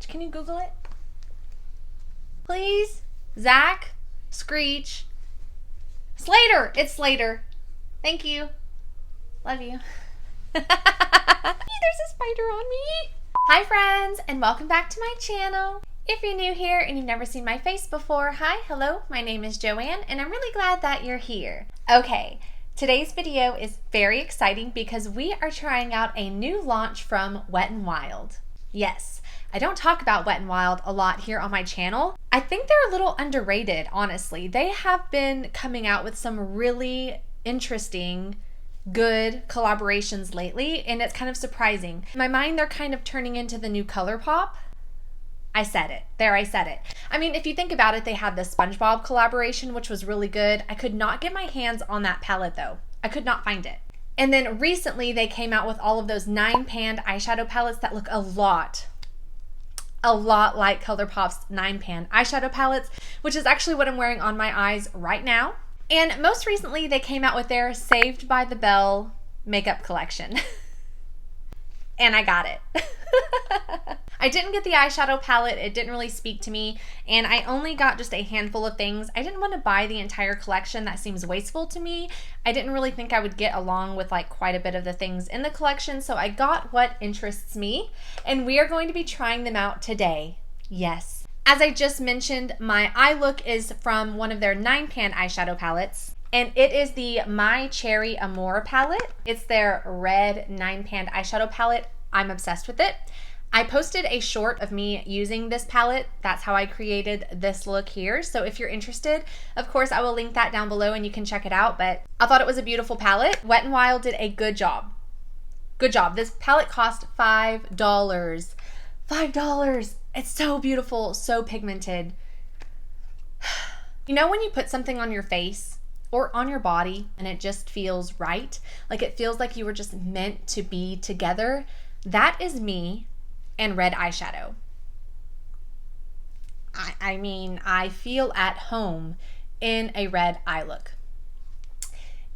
Can you Google it? Please? Zach? Screech? Slater! It's Slater. Thank you. Love you. There's a spider on me. Hi friends, and welcome back to my channel. If you're new here and you've never seen my face before, hi, hello, my name is Joanne, and I'm really glad that you're here. Okay, today's video is very exciting because we are trying out a new launch from Wet n Wild. Yes, I don't talk about Wet n Wild a lot here on my channel. I think they're a little underrated, honestly. They have been coming out with some really interesting, good collaborations lately, and it's kind of surprising. In my mind, they're kind of turning into the new ColourPop. I said it. There, I said it. I mean, if you think about it, they had the SpongeBob collaboration, which was really good. I could not get my hands on that palette, though. I could not find it. And then recently, they came out with all of those 9-pan eyeshadow palettes that look a lot like ColourPop's 9-pan eyeshadow palettes, which is actually what I'm wearing on my eyes right now. And most recently, they came out with their Saved by the Bell makeup collection. And I got it. I didn't get the eyeshadow palette. It didn't really speak to me. And I only got just a handful of things. I didn't want to buy the entire collection. That seems wasteful to me. I didn't really think I would get along with like quite a bit of the things in the collection. So I got what interests me. And we are going to be trying them out today. Yes. As I just mentioned, my eye look is from one of their 9-pan eyeshadow palettes. And it is the My Cherry Amour palette. It's their red 9-pan eyeshadow palette. I'm obsessed with it. I posted a short of me using this palette. That's how I created this look here. So if you're interested, of course, I will link that down below and you can check it out. But I thought it was a beautiful palette. Wet n Wild did a good job. Good job. This palette cost $5. $5. It's so beautiful, so pigmented. You know when you put something on your face or on your body and it just feels right? Like it feels like you were just meant to be together? That is me and red eyeshadow. I mean, I feel at home in a red eye look.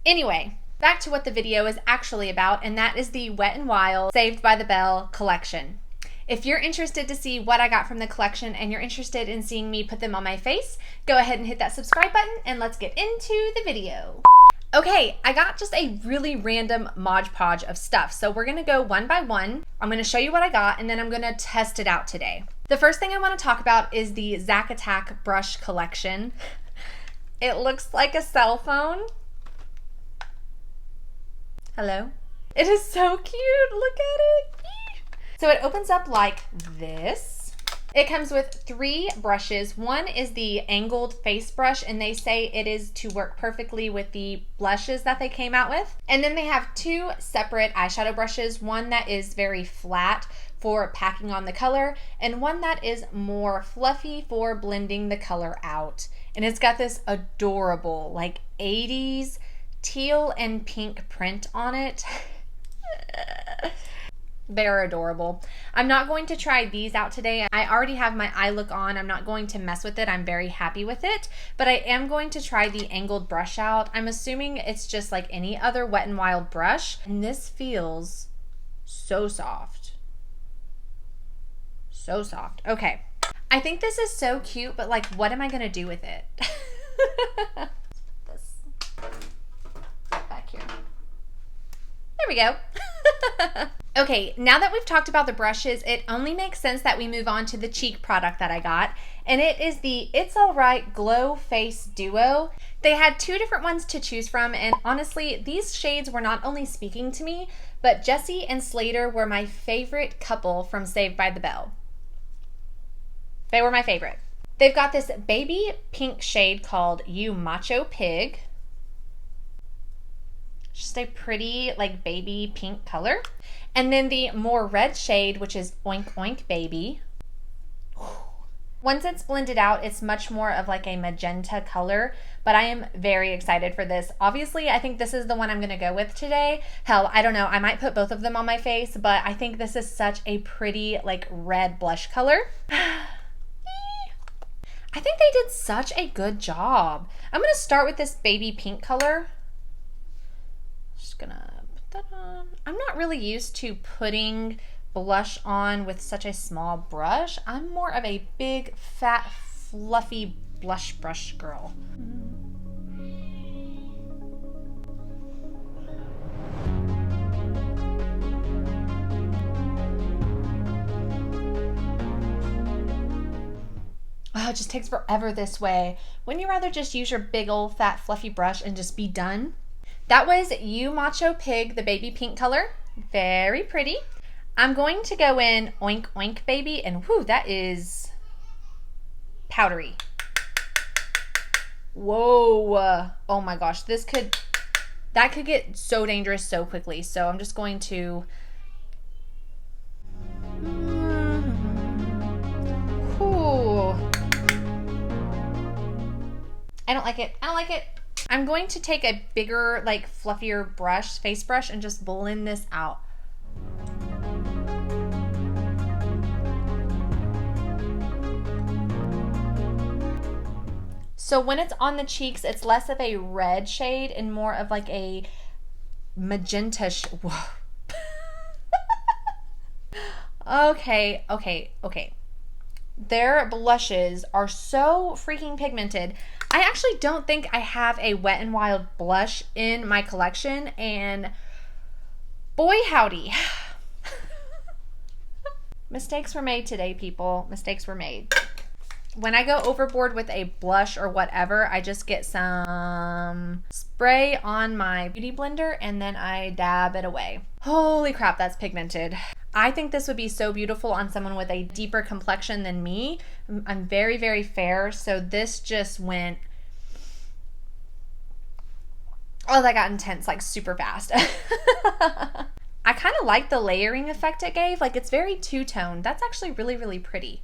Anyway, back to what the video is actually about, and that is the Wet n Wild Saved by the Bell collection. If you're interested to see what I got from the collection and you're interested in seeing me put them on my face, go ahead and hit that subscribe button and let's get into the video. Okay, I got just a really random Mod Podge of stuff. So we're gonna go one by one. I'm gonna show you what I got and then I'm gonna test it out today. The first thing I wanna talk about is the Zack Attack brush collection. It looks like a cell phone. Hello? It is so cute, look at it. So it opens up like this. It comes with 3 brushes. One is the angled face brush, and they say it is to work perfectly with the blushes that they came out with. And then they have 2 separate eyeshadow brushes, one that is very flat for packing on the color, and one that is more fluffy for blending the color out. And it's got this adorable, like 80s teal and pink print on it. They're adorable. I'm not going to try these out today. I already have my eye look on. I'm not going to mess with it. I'm very happy with it, but I am going to try the angled brush out. I'm assuming it's just like any other Wet n Wild brush, and this feels so soft. So soft. Okay. I think this is so cute, but like, what am I gonna do with it? This back here. There we go. Okay, now that we've talked about the brushes, it only makes sense that we move on to the cheek product that I got, and it is the It's Alright Glow Face Duo. They had 2 different ones to choose from, and honestly, these shades were not only speaking to me, but Jessie and Slater were my favorite couple from Saved by the Bell. They were my favorite. They've got this baby pink shade called You Macho Pig. Just a pretty like baby pink color. And then the more red shade, which is Oink Oink Baby. Once it's blended out, it's much more of like a magenta color, but I am very excited for this. Obviously, I think this is the one I'm gonna go with today. Hell, I don't know, I might put both of them on my face, but I think this is such a pretty like red blush color. I think they did such a good job. I'm gonna start with this baby pink color. Just gonna put that on. I'm not really used to putting blush on with such a small brush. I'm more of a big, fat, fluffy blush brush girl. Oh, it just takes forever this way. Wouldn't you rather just use your big old fat fluffy brush and just be done? That was You Macho Pig, the baby pink color. Very pretty. I'm going to go in Oink Oink Baby, and whew, that is powdery. Whoa. Oh my gosh, that could get so dangerous so quickly. So I'm just going to I don't like it. I don't like it. I'm going to take a bigger, like fluffier brush, face brush, and just blend this out. So when it's on the cheeks, it's less of a red shade and more of like a magenta Okay. Their blushes are so freaking pigmented. I actually don't think I have a Wet n Wild blush in my collection, and boy howdy. Mistakes were made today, people. Mistakes were made. When I go overboard with a blush or whatever, I just get some spray on my beauty blender and then I dab it away. Holy crap, that's pigmented. I think this would be so beautiful on someone with a deeper complexion than me. I'm very, very fair, so this just went... Oh, that got intense, like super fast. I kind of like the layering effect it gave. Like, it's very two-toned. That's actually really, really pretty.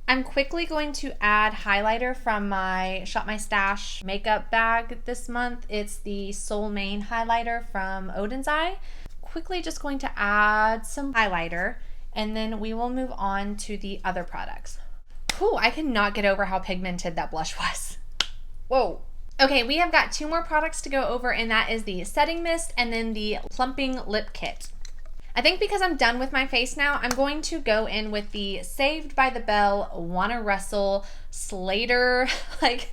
I'm quickly going to add highlighter from my Shop My Stash makeup bag this month. It's the Soul Mane highlighter from Odin's Eye. Quickly just going to add some highlighter, and then we will move on to the other products. Whew, I cannot get over how pigmented that blush was. Whoa. Okay, we have got 2 more products to go over, and that is the setting mist and then the plumping lip kit. I think because I'm done with my face now, I'm going to go in with the Saved by the Bell Wanna Wrestle Slater like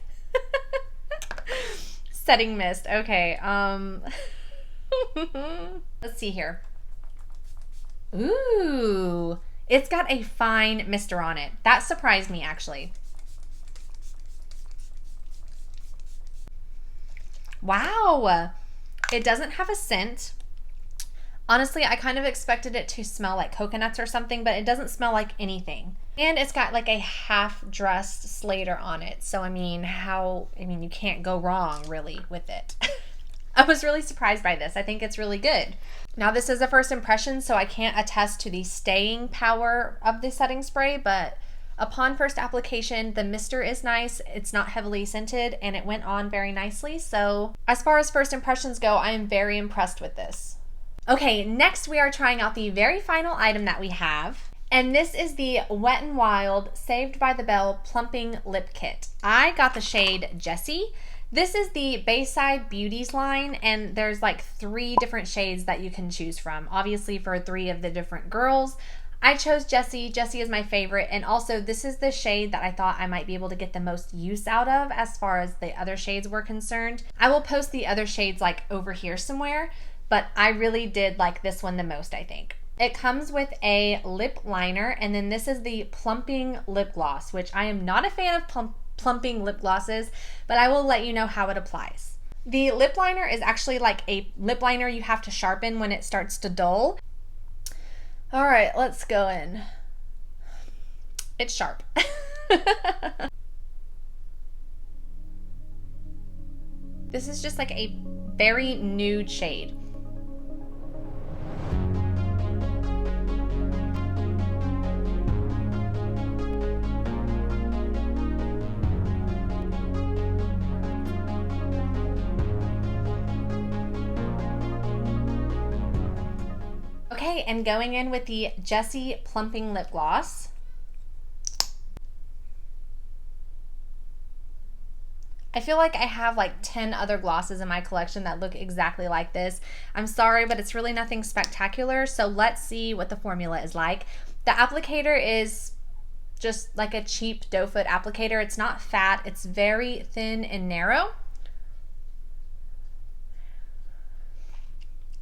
setting mist. Okay, let's see here. Ooh, it's got a fine mister on it. That surprised me, actually. Wow, it doesn't have a scent. Honestly, I kind of expected it to smell like coconuts or something, but it doesn't smell like anything. And it's got like a half-dressed Slater on it. So, I mean, you can't go wrong, really, with it. I was really surprised by this. I think it's really good. Now, this is a first impression, so I can't attest to the staying power of the setting spray, but upon first application, the mister is nice. It's not heavily scented, and it went on very nicely. So, as far as first impressions go, I am very impressed with this. Okay, next we are trying out the very final item that we have, and this is the Wet n Wild Saved by the Bell Plumping Lip Kit. I got the shade Jessie. This is the Bayside Beauties line, and there's like 3 different shades that you can choose from, obviously for 3 of the different girls. I chose Jessie. Jessie is my favorite, and also this is the shade that I thought I might be able to get the most use out of as far as the other shades were concerned. I will post the other shades like over here somewhere, but I really did like this one the most, I think. It comes with a lip liner, and then this is the plumping lip gloss, which I am not a fan of plumping lip glosses, but I will let you know how it applies. The lip liner is actually like a lip liner you have to sharpen when it starts to dull. All right, let's go in. It's sharp. This is just like a very nude shade. Okay, and going in with the Jessie Plumping Lip Gloss. I feel like I have like 10 other glosses in my collection that look exactly like this. I'm sorry, but it's really nothing spectacular. So let's see what the formula is like. The applicator is just like a cheap doe foot applicator. It's not fat. It's very thin and narrow.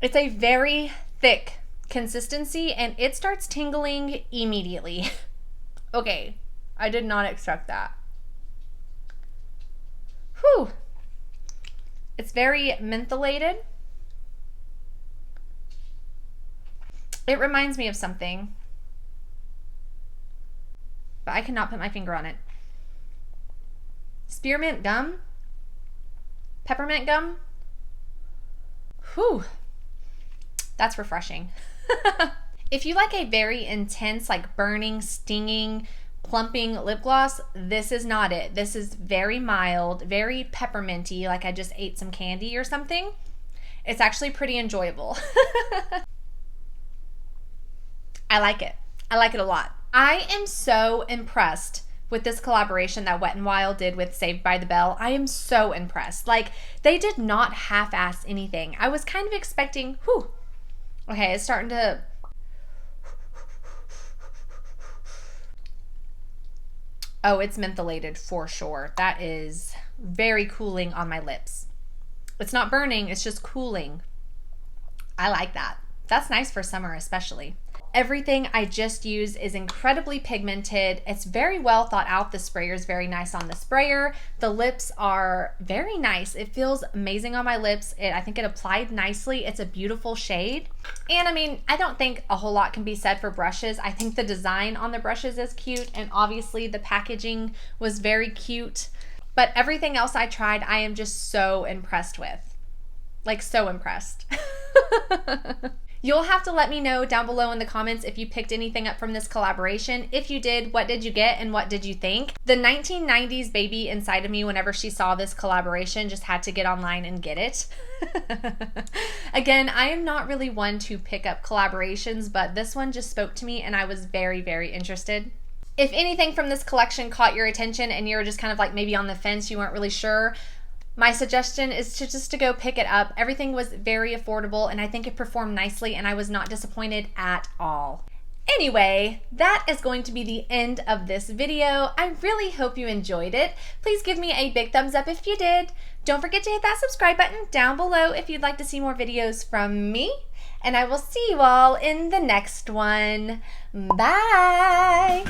It's a very thick consistency and it starts tingling immediately. Okay, I did not expect that. Whew. It's very mentholated. It reminds me of something, but I cannot put my finger on it. Spearmint gum? Peppermint gum? Whew. That's refreshing. If you like a very intense, like burning, stinging, plumping lip gloss, this is not it. This is very mild, very pepperminty, like I just ate some candy or something. It's actually pretty enjoyable. I like it. I like it a lot. I am so impressed with this collaboration that Wet n Wild did with Saved by the Bell. I am so impressed. Like, they did not half-ass anything. I was kind of expecting, whew. Okay, it's starting to... Oh, it's mentholated for sure. That is very cooling on my lips. It's not burning, it's just cooling. I like that. That's nice for summer especially. Everything I just used is incredibly pigmented. It's very well thought out. The sprayer is very nice on the sprayer. The lips are very nice. It feels amazing on my lips. I think it applied nicely. It's a beautiful shade. And I mean, I don't think a whole lot can be said for brushes. I think the design on the brushes is cute, and obviously the packaging was very cute. But everything else I tried, I am just so impressed with. Like, so impressed. You'll have to let me know down below in the comments if you picked anything up from this collaboration. If you did, what did you get and what did you think? The 1990s baby inside of me, whenever she saw this collaboration, just had to get online and get it. Again, I am not really one to pick up collaborations, but this one just spoke to me and I was very, very interested. If anything from this collection caught your attention and you're just kind of like maybe on the fence, you weren't really sure, my suggestion is just to go pick it up. Everything was very affordable and I think it performed nicely and I was not disappointed at all. Anyway, that is going to be the end of this video. I really hope you enjoyed it. Please give me a big thumbs up if you did. Don't forget to hit that subscribe button down below if you'd like to see more videos from me. And I will see you all in the next one. Bye!